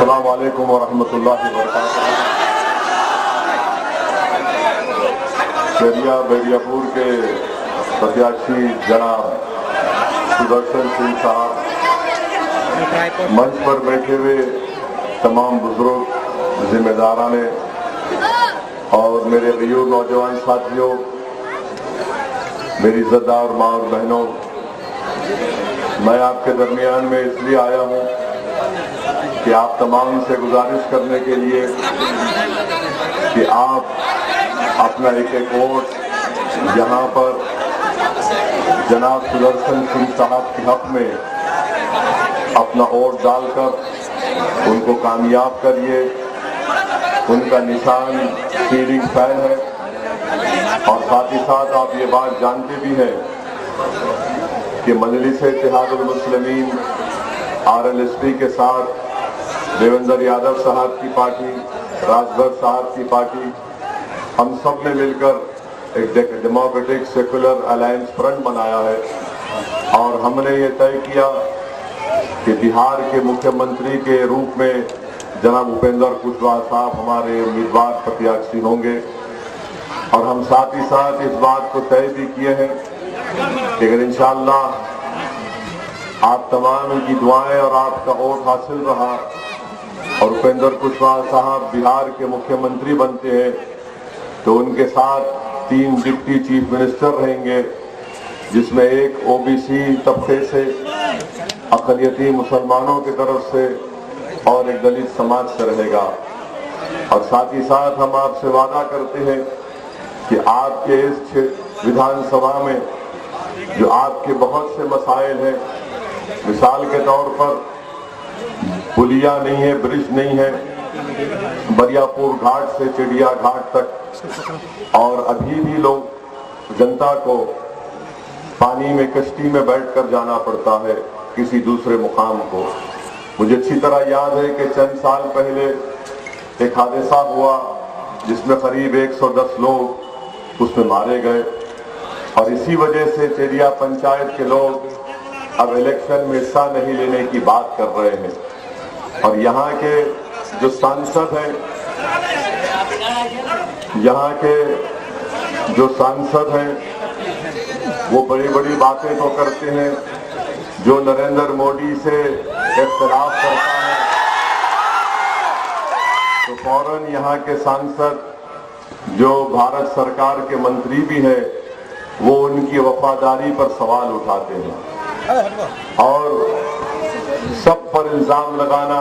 अस्सलाम वालेकुम व रहमतुल्लाहि व बरकातहू। चेरिया बैरियापुर के प्रत्याशी जनाब सुदर्शन सिंह साहब, मंच पर बैठे हुए तमाम बुजुर्ग, जिम्मेदारान और मेरे गयूर नौजवान साथियों, मेरी इज्जतदार माँ और बहनों, मैं आपके दरमियान में इसलिए आया हूँ कि आप तमाम से गुजारिश करने के लिए कि आप अपना एक एक वोट यहाँ पर जनाब सुदर्शन सिंह साहब के हक में अपना वोट डालकर उनको कामयाब करिए। उनका निशान सीलिंग फैन है और साथ ही साथ आप ये बात जानते भी हैं कि मजलिस इत्तेहादुल मुस्लिमीन RLSP के साथ देवेंद्र यादव साहब की पार्टी, राजभर साहब की पार्टी, हम सब ने मिलकर एक डेमोक्रेटिक सेकुलर अलायंस फ्रंट बनाया है और हमने ये तय किया कि बिहार के मुख्यमंत्री के रूप में जनाब उपेंद्र कुशवाहा साहब हमारे उम्मीदवार प्रत्याशी होंगे। और हम साथ ही साथ इस बात को तय भी किए हैं कि अगर इंशाअल्लाह आप तमाम की दुआएं और आपका वोट हासिल रहा और उपेंद्र कुशवाहा साहब बिहार के मुख्यमंत्री बनते हैं तो उनके साथ 3 डिप्टी चीफ मिनिस्टर रहेंगे, जिसमें एक OBC तबके से, अक़लियती मुसलमानों की तरफ से और एक दलित समाज से रहेगा। और साथ ही साथ हम आपसे वादा करते हैं कि आपके इस विधानसभा में जो आपके बहुत से मसाइल हैं, मिसाल के तौर पर पुलिया नहीं है, ब्रिज नहीं है, बरियापुर घाट से चिड़िया घाट तक, और अभी भी लोग जनता को पानी में कश्ती में बैठकर जाना पड़ता है किसी दूसरे मुकाम को। मुझे अच्छी तरह याद है कि चंद साल पहले एक हादसा हुआ जिसमें करीब 110 लोग उसमें मारे गए और इसी वजह से चेरिया पंचायत के लोग अब इलेक्शन में हिस्सा नहीं लेने की बात कर रहे हैं। और यहाँ के जो सांसद हैं, वो बड़ी बड़ी बातें तो करते हैं, जो नरेंद्र मोदी से इख्तिलाफ करता है तो फौरन यहाँ के सांसद जो भारत सरकार के मंत्री भी हैं वो उनकी वफादारी पर सवाल उठाते हैं और सब पर इल्जाम लगाना,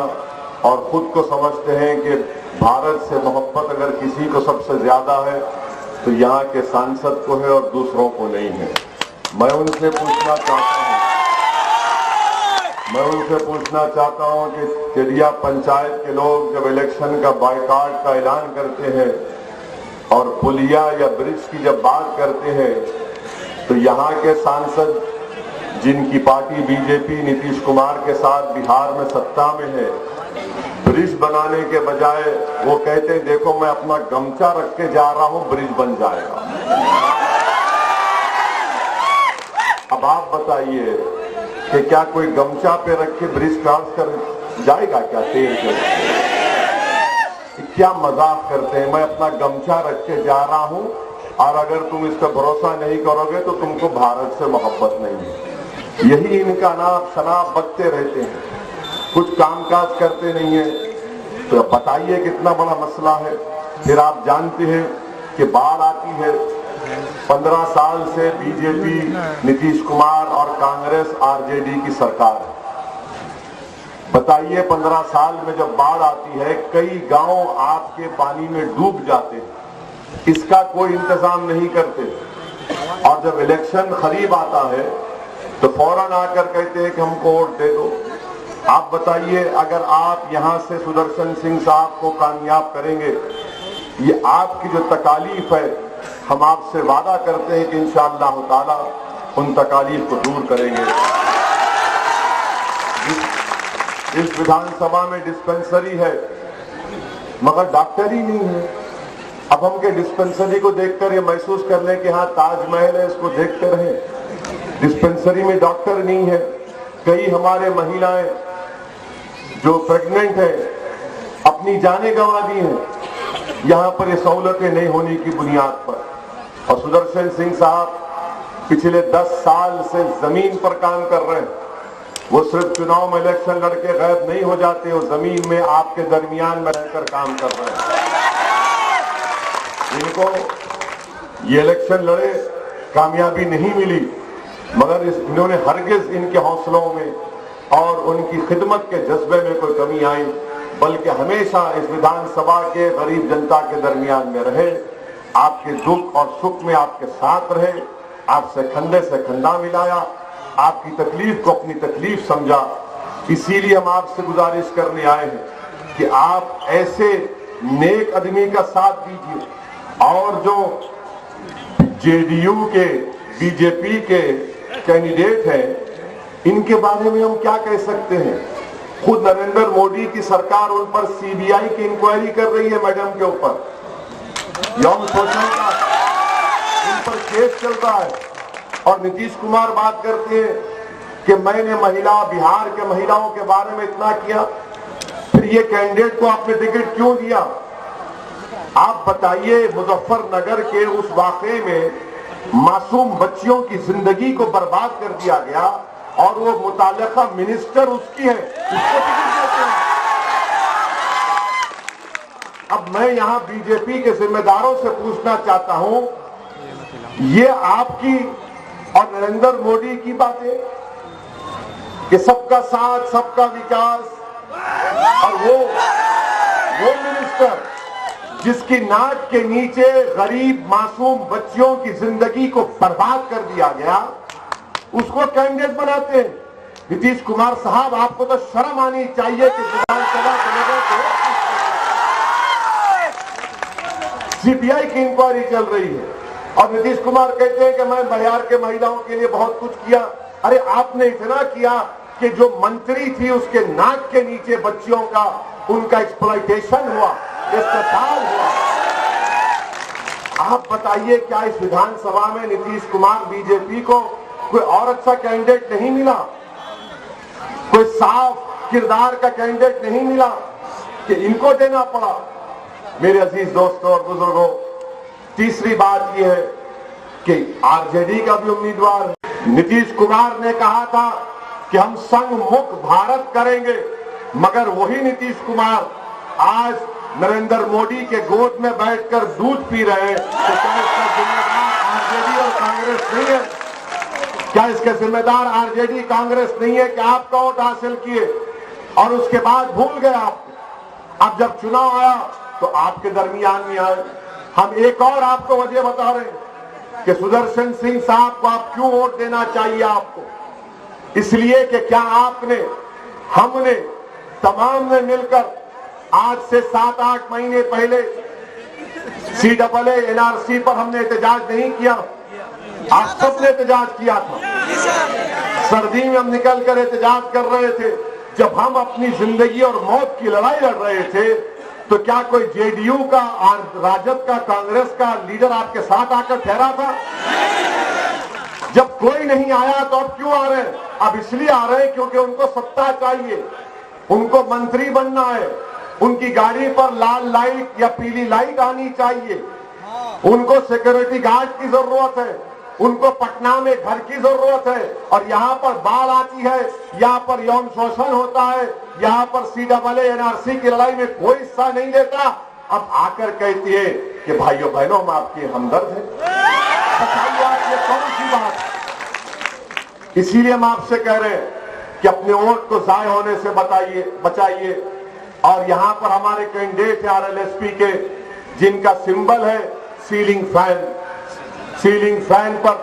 और खुद को समझते हैं कि भारत से मोहब्बत अगर किसी को सबसे ज्यादा है तो यहाँ के सांसद को है और दूसरों को नहीं है। मैं उनसे पूछना चाहता हूं कि चेरिया पंचायत के लोग जब इलेक्शन का बायकॉट का ऐलान करते हैं और पुलिया या ब्रिज की जब बात करते हैं तो यहाँ के सांसद जिनकी पार्टी बीजेपी नीतीश कुमार के साथ बिहार में सत्ता में है, ब्रिज बनाने के बजाय वो कहते हैं देखो मैं अपना गमछा रख के जा रहा हूं, ब्रिज बन जाएगा। अब आप बताइए कि क्या कोई गमछा पे रख के ब्रिज क्रॉस कर जाएगा क्या तेल के? क्या मजाक करते हैं, मैं अपना गमछा रख के जा रहा हूं और अगर तुम इस पर भरोसा नहीं करोगे तो तुमको भारत से मोहब्बत नहीं है। यही इनका नाम शनाब बकते रहते हैं, कुछ कामकाज करते नहीं है। तो बताइए कितना बड़ा मसला है। फिर आप जानते हैं कि बाढ़ आती है, 15 साल से बीजेपी, नीतीश कुमार और कांग्रेस RJD की सरकार है। बताइए 15 साल में जब बाढ़ आती है कई गांव आपके पानी में डूब जाते हैं, इसका कोई इंतजाम नहीं करते। और जब इलेक्शन करीब आता है तो फौरन आकर कहते हैं कि हमको वोट दे दो। आप बताइए अगर आप यहां से सुदर्शन सिंह साहब को कामयाब करेंगे, ये आपकी जो तकालीफ है हम आपसे वादा करते हैं कि इंशाअल्लाह ताला उन तकालीफ को दूर करेंगे। इस विधानसभा में डिस्पेंसरी है मगर डॉक्टर ही नहीं है। अब हम के डिस्पेंसरी को देखकर ये महसूस कर लें कि हाँ ताजमहल है, इसको देखते रहे। डिस्पेंसरी में डॉक्टर नहीं है। कई हमारे महिलाएं जो प्रेग्नेंट है अपनी जानें गंवा दी हैं यहां पर ये सहूलतें नहीं होने की बुनियाद पर। और सुदर्शन सिंह साहब पिछले 10 साल से जमीन पर काम कर रहे हैं। वो सिर्फ चुनाव में इलेक्शन लड़के गायब नहीं हो जाते, वो जमीन में आपके दरमियान में रहकर काम कर रहे हैं। इनको ये इलेक्शन लड़े, कामयाबी नहीं मिली, मगर इन्होंने हरगिज इनके हौसलों में और उनकी खिदमत के जज्बे में कोई कमी आई, बल्कि हमेशा इस विधानसभा के गरीब जनता के दरमियान में रहे, आपके दुख और सुख में आपके साथ रहे, आपसे कंधे से कंधा मिलाया, आपकी तकलीफ को अपनी तकलीफ समझा। इसीलिए हम आपसे गुजारिश करने आए हैं कि आप ऐसे नेक आदमी का साथ दीजिए। और जो जेडीयू के, बीजेपी के कैंडिडेट हैं, इनके बारे में हम क्या कह सकते हैं? खुद नरेंद्र मोदी की सरकार उन पर सीबीआई की इंक्वायरी कर रही है मैडम के ऊपर, यौन शोषण का उन पर केस चल रहा है। और नीतीश कुमार बात करते हैं कि मैंने बिहार के महिलाओं के बारे में इतना किया, फिर ये कैंडिडेट को आपने टिकट क्यों दिया? आप बताइए, मुजफ्फरनगर के उस वाकये में मासूम बच्चियों की जिंदगी को बर्बाद कर दिया गया और वो मुताल्लिका मिनिस्टर उसकी है, उसको टिकट देते हैं। अब मैं यहां बीजेपी के जिम्मेदारों से पूछना चाहता हूं, ये आपकी और नरेंद्र मोदी की बातें कि सबका साथ, सबका विकास, और वो मिनिस्टर जिसकी नाक के नीचे गरीब मासूम बच्चियों की जिंदगी को बर्बाद कर दिया गया, उसको कैंडिडेट बनाते हैं। नीतीश कुमार साहब, आपको तो शर्म आनी चाहिए कि विधानसभा के लोगों को सीबीआई की इंक्वायरी चल रही है और नीतीश कुमार कहते हैं कि मैं बिहार के महिलाओं के लिए बहुत कुछ किया। अरे आपने इतना किया कि जो मंत्री थी उसके नाक के नीचे बच्चियों का, उनका एक्सप्लॉयटेशन हुआ, इस्तेमाल हुआ। आप बताइए, क्या इस विधानसभा में नीतीश कुमार, बीजेपी को कोई और अच्छा कैंडिडेट नहीं मिला? कोई साफ किरदार का कैंडिडेट नहीं मिला कि इनको देना पड़ा? मेरे अजीज दोस्तों और बुजुर्गों, तीसरी बात यह है कि आरजेडी का भी उम्मीदवार है। नीतीश कुमार ने कहा था कि हम संघमुख भारत करेंगे, मगर वही नीतीश कुमार आज नरेंद्र मोदी के गोद में बैठकर दूध पी रहे हैं। तो क्या इसका जिम्मेदार आरजेडी और कांग्रेस नहीं है? क्या इसके जिम्मेदार आरजेडी कांग्रेस नहीं है कि आपका वोट हासिल किए और उसके बाद भूल गए आप? अब जब चुनाव आया तो आपके दरमियान में आए। हम एक और आपको वजह बता रहे हैं कि सुदर्शन सिंह साहब को आप क्यों वोट देना चाहिए आपको। इसलिए कि क्या आपने, हमने, तमाम ने मिलकर आज से 7-8 महीने पहले CAA NRC पर हमने एहतजाज नहीं किया? आप सबने एहतजाज किया था। सर्दी में हम निकल कर एहतजाज कर रहे थे। जब हम अपनी जिंदगी और मौत की लड़ाई लड़ रहे थे तो क्या कोई जेडीयू का, राजद का, कांग्रेस का लीडर आपके साथ आकर ठहरा था? जब कोई नहीं आया तो अब क्यों आ रहे हैं? अब इसलिए आ रहे हैं क्योंकि उनको सत्ता चाहिए, उनको मंत्री बनना है, उनकी गाड़ी पर लाल लाइट या पीली लाइट आनी चाहिए, उनको सिक्योरिटी गार्ड की जरूरत है, उनको पटना में घर की जरूरत है। और यहाँ पर बाढ़ आती है, यहाँ पर यौन शोषण होता है, यहाँ पर CAA NRC की लड़ाई में कोई हिस्सा नहीं लेता। अब आकर कहती है कि भाइयों बहनों हम आपके हमदर्द हैं। बताइए आप ये कौन सी बात? इसीलिए हम आपसे कह रहे हैं कि अपने वोट को जाय होने से बचाइए। और यहाँ पर हमारे कैंडिडेट है RLSP के, जिनका सिंबल है सीलिंग फैन। सीलिंग फैन पर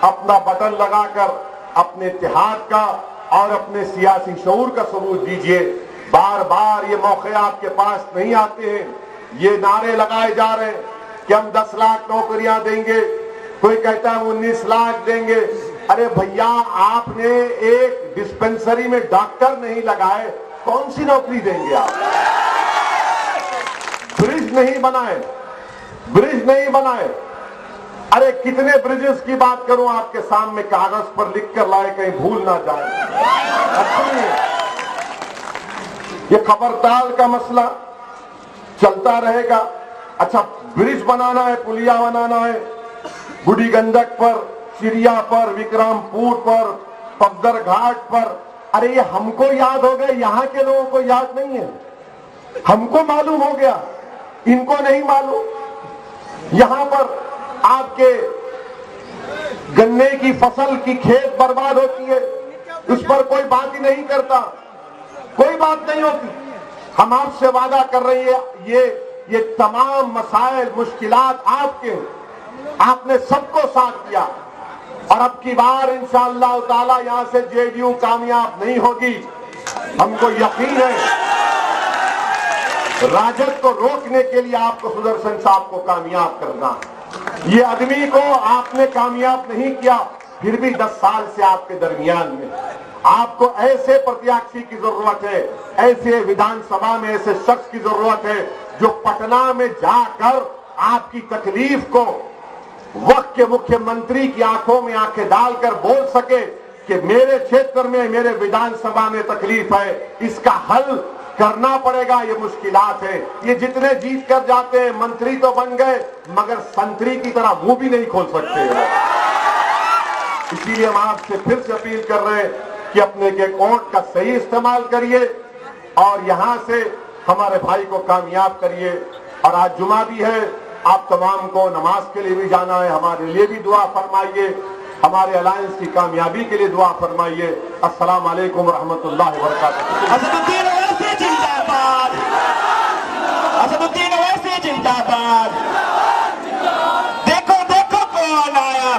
अपना बटन लगाकर अपने इत्तेहाद का और अपने सियासी शऊर का सबूत दीजिए। बार बार ये मौके आपके पास नहीं आते हैं। ये नारे लगाए जा रहे हैं कि हम 10 लाख नौकरियां देंगे, कोई कहता है 19 लाख देंगे। अरे भैया, आपने एक डिस्पेंसरी में डॉक्टर नहीं लगाए, कौन सी नौकरी देंगे आप? ब्रिज नहीं बनाए। अरे कितने ब्रिजेस की बात करूं आपके सामने, कागज पर लिख कर लाए, कहीं भूल ना जाए। ये खबरताल का मसला, चलता रहेगा। अच्छा, ब्रिज बनाना है, पुलिया बनाना है, बूढ़ी गंडक पर, चिड़िया पर, विक्रमपुर पर, पगदर घाट पर। अरे ये हमको याद हो गए, यहां के लोगों को याद नहीं है। हमको मालूम हो गया, इनको नहीं मालूम। यहां पर आपके गन्ने की फसल की खेत बर्बाद होती है, उस पर कोई बात ही नहीं करता, कोई बात नहीं होती। हम आपसे वादा कर रहे हैं, ये तमाम मसाइल मुश्किलात आपके, आपने सबको साथ दिया और अब की बार इंशाअल्लाह ताला यहां से जेडीयू कामयाब नहीं होगी। हमको यकीन है राजद को रोकने के लिए आपको सुदर्शन साहब को कामयाब करना। ये आदमी को आपने कामयाब नहीं किया, फिर भी 10 साल से आपके दरमियान में आपको ऐसे प्रत्याशी की जरूरत है, ऐसे विधानसभा में ऐसे शख्स की जरूरत है जो पटना में जाकर आपकी तकलीफ को वक्त के मुख्यमंत्री की आंखों में आंखें डालकर बोल सके कि मेरे क्षेत्र में, मेरे विधानसभा में तकलीफ है, इसका हल करना पड़ेगा, ये मुश्किलात है। ये जितने जीत कर जाते हैं, मंत्री तो बन गए मगर संतरी की तरह मुंह भी नहीं खोल सकते। इसीलिए हम आपसे फिर से अपील कर रहे हैं कि अपने के वोट का सही इस्तेमाल करिए और यहां से हमारे भाई को कामयाब करिए। और आज जुमा भी है, आप तमाम को नमाज के लिए भी जाना है, हमारे लिए भी दुआ फरमाइए, हमारे अलायंस की कामयाबी के लिए दुआ फरमाइए। अस्सलाम वालेकुम रहमतुल्लाहि व बरकातहू। असदुद्दीन ओवैसी जिंदाबाद, असदुद्दीन ओवैसी जिंदाबाद। देखो देखो कौन आया,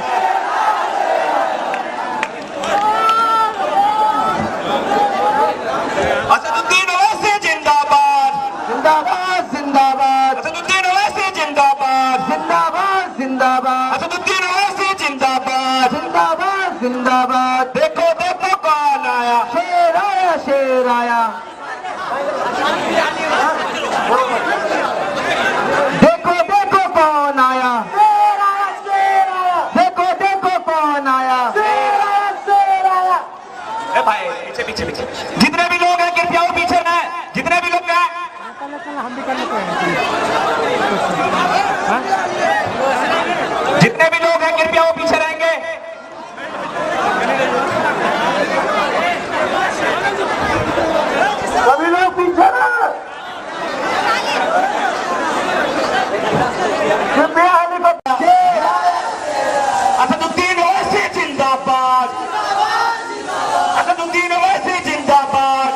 असदुद्दीन ओवैसी जिंदाबाद, जिंदाबाद जिंदाबाद असदुद्दीन ओवैसी जिंदाबाद, जिंदाबाद जिंदाबाद असदुद्दीन ओवैसी जिंदाबाद। जिंदाबाद जिंदाबाद। देखो देखो कौन आया, शेर आया, शेर आया। देखो देखो कौन आया, शेर आया, शेर आया। देखो देखो कौन आया, शेर आया, शेर आया। ए भाई पीछे पीछे पीछे, जितने भी लोग हैं कृपया वो पीछे ना, जितने भी लोग हैं जितने भी लोग हैं कृपया वो पीछे रहेंगे। सभी लोग पीछे ना, कृपया हेलीकॉप्टर। असदुद्दीन ओवैसी जिंदाबाद, असदुद्दीन ओवैसी जिंदाबाद,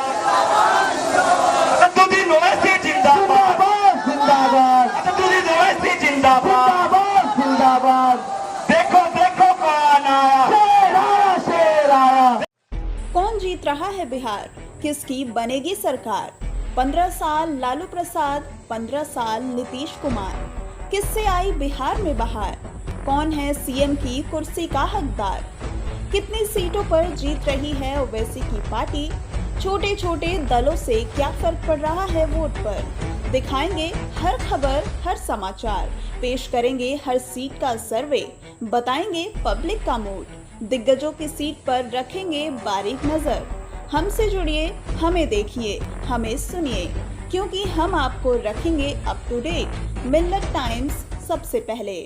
असदुद्दीन ओवैसी जिंदाबाद, जिंदाबाद असदुद्दीन ओवैसी जिंदाबाद। जिंदाबाद जिंदाबाद। देखो देखो कौन आया, शेर आया, शेर आया। कौन जीत रहा है बिहार, किसकी बनेगी सरकार? 15 साल लालू प्रसाद, 15 साल नीतीश कुमार, किससे आई बिहार में बहार? कौन है सीएम की कुर्सी का हकदार? कितनी सीटों पर जीत रही है ओवैसी की पार्टी? छोटे छोटे दलों से क्या फर्क पड़ रहा है वोट पर? दिखाएंगे हर खबर, हर समाचार, पेश करेंगे हर सीट का सर्वे, बताएंगे पब्लिक का मूड, दिग्गजों की सीट पर रखेंगे बारीक नजर। हमसे जुड़िए, हमें देखिए, हमें सुनिए, क्योंकि हम आपको रखेंगे up to date. Millat times सबसे पहले।